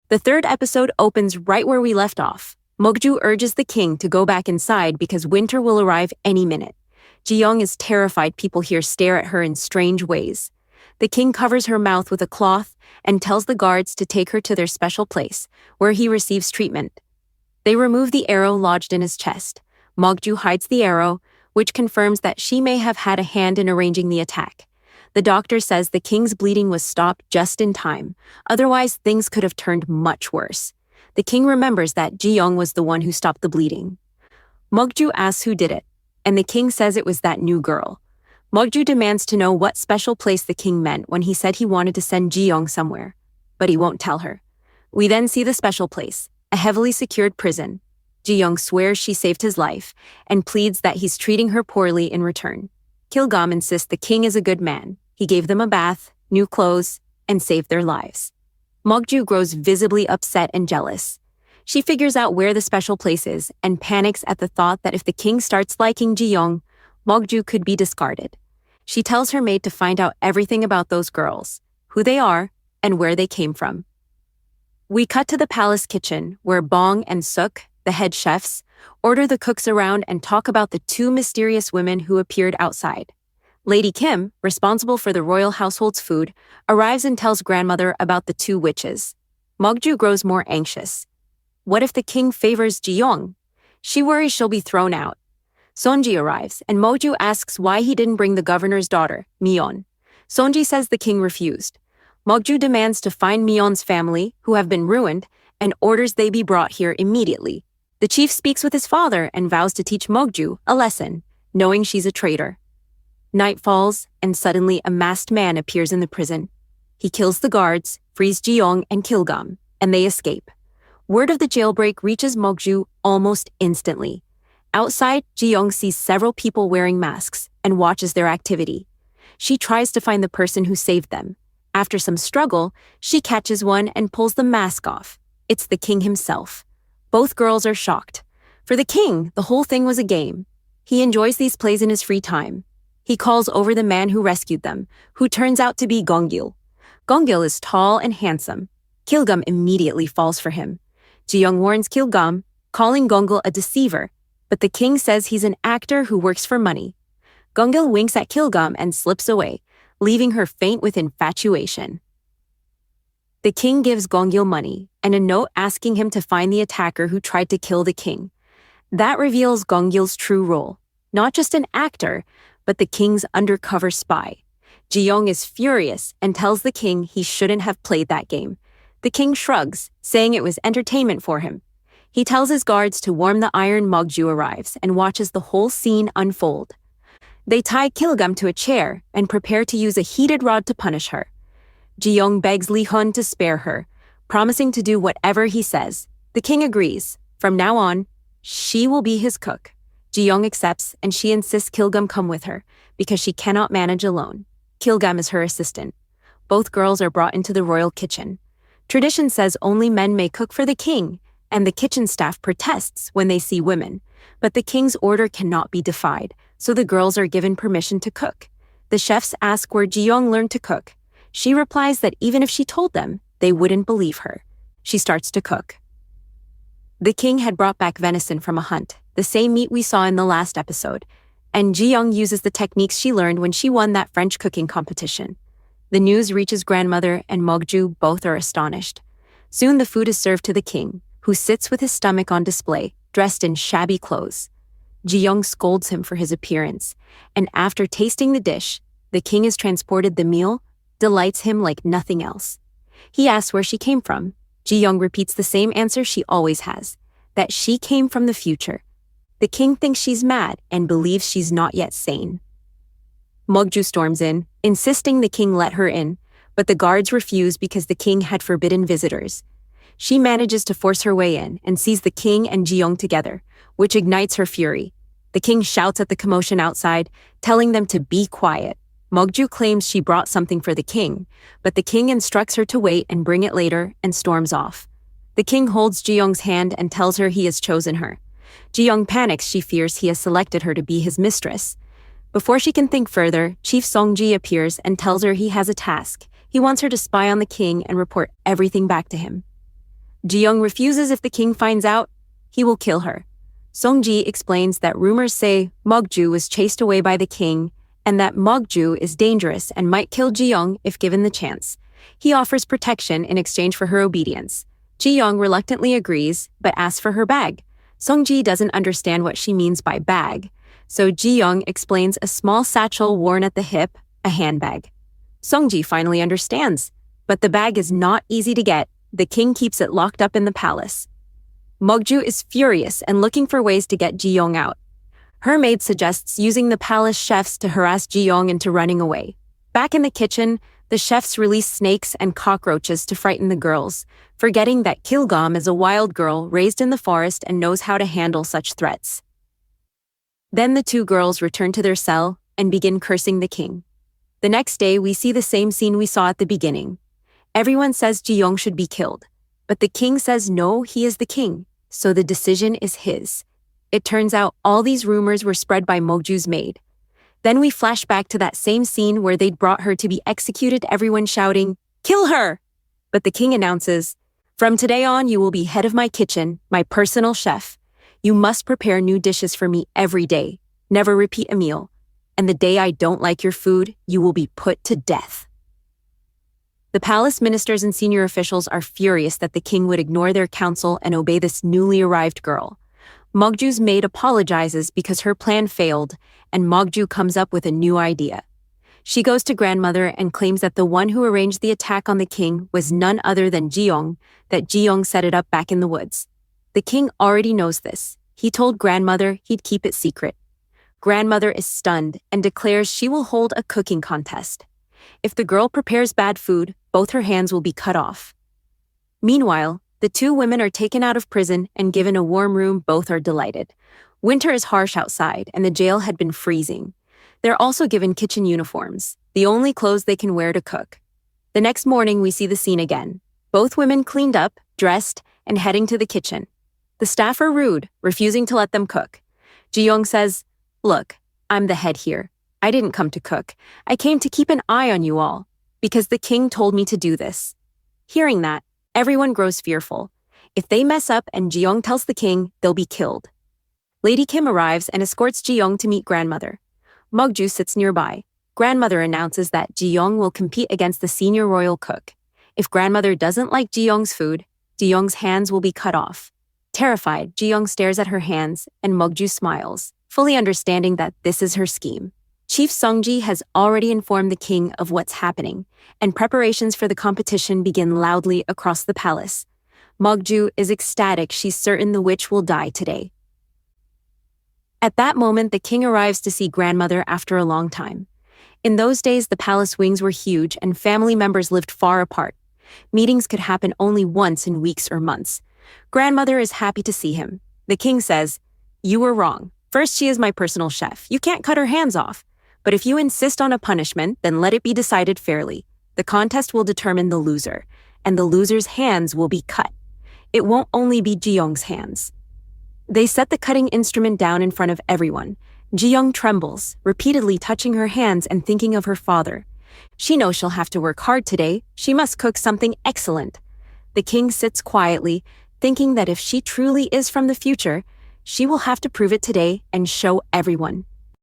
The third episode opens right where we left off. Mokju urges the king to go back inside because winter will arrive any minute. Ji-young is terrified people here stare at her in strange ways. The king covers her mouth with a cloth and tells the guards to take her to their special place, where he receives treatment. They remove the arrow lodged in his chest. Mokju hides the arrow, which confirms that she may have had a hand in arranging the attack. The doctor says the king's bleeding was stopped just in time, otherwise things could have turned much worse. The king remembers that Ji-young was the one who stopped the bleeding. Mokju asks who did it, and the king says it was that new girl. Mokju demands to know what special place the king meant when he said he wanted to send Ji-young somewhere, but he won't tell her. We then see the special place, a heavily secured prison. Ji-young swears she saved his life and pleads that he's treating her poorly in return. Kilgam insists the king is a good man. He gave them a bath, new clothes, and saved their lives. Mokju grows visibly upset and jealous. She figures out where the special place is and panics at the thought that if the king starts liking Ji-young, Mokju could be discarded. She tells her maid to find out everything about those girls, who they are, and where they came from. We cut to the palace kitchen, where Bong and Suk, the head chefs, order the cooks around and talk about the two mysterious women who appeared outside. Lady Kim, responsible for the royal household's food, arrives and tells grandmother about the two witches. Mokju grows more anxious. What if the king favors Ji-young? She worries she'll be thrown out. Sonji arrives, and Mokju asks why he didn't bring the governor's daughter, Myeon. Sonji says the king refused. Mokju demands to find Myeon's family, who have been ruined, and orders they be brought here immediately. The chief speaks with his father and vows to teach Mokju a lesson, knowing she's a traitor. Night falls, and suddenly a masked man appears in the prison. He kills the guards, frees Ji-young and Kilgam, and they escape. Word of the jailbreak reaches Mokju almost instantly. Outside, Ji-young sees several people wearing masks and watches their activity. She tries to find the person who saved them. After some struggle, she catches one and pulls the mask off. It's the king himself. Both girls are shocked. For the king, the whole thing was a game. He enjoys these plays in his free time. He calls over the man who rescued them, who turns out to be Gongil. Gongil is tall and handsome. Kilgam immediately falls for him. Ji-young warns Kilgam, calling Gongil a deceiver, but the king says he's an actor who works for money. Gongil winks at Kilgam and slips away, leaving her faint with infatuation. The king gives Gongil money and a note asking him to find the attacker who tried to kill the king. That reveals Gongil's true role, not just an actor, but the king's undercover spy. Ji-young is furious and tells the king he shouldn't have played that game. The king shrugs, saying it was entertainment for him. He tells his guards to warm the iron. Mokju arrives and watches the whole scene unfold. They tie Kilgam to a chair and prepare to use a heated rod to punish her. Ji-young begs Lee-hun to spare her, promising to do whatever he says. The king agrees. From now on, she will be his cook. Ji-young accepts, and she insists Kilgam come with her, because she cannot manage alone. Kilgam is her assistant. Both girls are brought into the royal kitchen. Tradition says only men may cook for the king, and the kitchen staff protests when they see women. But the king's order cannot be defied, so the girls are given permission to cook. The chefs ask where Ji-young learned to cook. She replies that even if she told them, they wouldn't believe her. She starts to cook. The king had brought back venison from a hunt, the same meat we saw in the last episode, and Ji-young uses the techniques she learned when she won that French cooking competition. The news reaches grandmother and Mokju. Both are astonished. Soon the food is served to the king, who sits with his stomach on display, dressed in shabby clothes. Ji-young scolds him for his appearance, and after tasting the dish, the king is transported. The meal delights him like nothing else. He asks where she came from. Ji-young repeats the same answer she always has, that she came from the future. The king thinks she's mad and believes she's not yet sane. Mokju storms in, insisting the king let her in, but the guards refuse because the king had forbidden visitors. She manages to force her way in and sees the king and Ji-young together, which ignites her fury. The king shouts at the commotion outside, telling them to be quiet. Mokju claims she brought something for the king, but the king instructs her to wait and bring it later and storms off. The king holds Ji-young's hand and tells her he has chosen her. Ji-young panics. She fears he has selected her to be his mistress. Before she can think further, Chief Song-ji appears and tells her he has a task. He wants her to spy on the king and report everything back to him. Ji-young refuses. If the king finds out, he will kill her. Song-ji explains that rumors say Mokju was chased away by the king and that Mokju is dangerous and might kill Ji-young if given the chance. He offers protection in exchange for her obedience. Ji-young reluctantly agrees, but asks for her bag. Song-ji doesn't understand what she means by bag, so Ji-young explains a small satchel worn at the hip, a handbag. Song-ji finally understands, but the bag is not easy to get. The king keeps it locked up in the palace. Mokju is furious and looking for ways to get Ji-young out. Her maid suggests using the palace chefs to harass Ji-young into running away. Back in the kitchen, the chefs release snakes and cockroaches to frighten the girls, forgetting that Kdrama is a wild girl raised in the forest and knows how to handle such threats. Then the two girls return to their cell and begin cursing the king. The next day, we see the same scene we saw at the beginning. Everyone says Ji-young should be killed, but the king says no, he is the king, so the decision is his. It turns out all these rumors were spread by Mokju's maid. Then we flash back to that same scene where they'd brought her to be executed, everyone shouting, "Kill her!" But the king announces, "From today on, you will be head of my kitchen, my personal chef. You must prepare new dishes for me every day. Never repeat a meal. And the day I don't like your food, you will be put to death." The palace ministers and senior officials are furious that the king would ignore their counsel and obey this newly arrived girl. Mokju's maid apologizes because her plan failed, and Mokju comes up with a new idea. She goes to grandmother and claims that the one who arranged the attack on the king was none other than Ji-young, that Ji-young set it up back in the woods. The king already knows this. He told grandmother he'd keep it secret. Grandmother is stunned and declares she will hold a cooking contest. If the girl prepares bad food, both her hands will be cut off. Meanwhile, the two women are taken out of prison and given a warm room. Both are delighted. Winter is harsh outside, and the jail had been freezing. They're also given kitchen uniforms, the only clothes they can wear to cook. The next morning, we see the scene again. Both women cleaned up, dressed, and heading to the kitchen. The staff are rude, refusing to let them cook. Ji-young says, "Look, I'm the head here. I didn't come to cook. I came to keep an eye on you all, because the king told me to do this." Hearing that, everyone grows fearful. If they mess up and Ji-young tells the king, they'll be killed. Lady Kim arrives and escorts Ji-young to meet grandmother. Mokju sits nearby. Grandmother announces that Ji-young will compete against the senior royal cook. If grandmother doesn't like Ji-young's food, Ji-young's hands will be cut off. Terrified, Ji-young stares at her hands and Mokju smiles, fully understanding that this is her scheme. Chief Song-ji has already informed the king of what's happening, and preparations for the competition begin loudly across the palace. Mokju is ecstatic. She's certain the witch will die today. At that moment, the king arrives to see grandmother after a long time. In those days, the palace wings were huge and family members lived far apart. Meetings could happen only once in weeks or months. Grandmother is happy to see him. The king says, "You were wrong. First, she is my personal chef. You can't cut her hands off. But if you insist on a punishment, then let it be decided fairly. The contest will determine the loser, and the loser's hands will be cut. It won't only be Ji-young's hands." They set the cutting instrument down in front of everyone. Ji-young trembles, repeatedly touching her hands and thinking of her father. She knows she'll have to work hard today. She must cook something excellent. The king sits quietly, thinking that if she truly is from the future, she will have to prove it today and show everyone.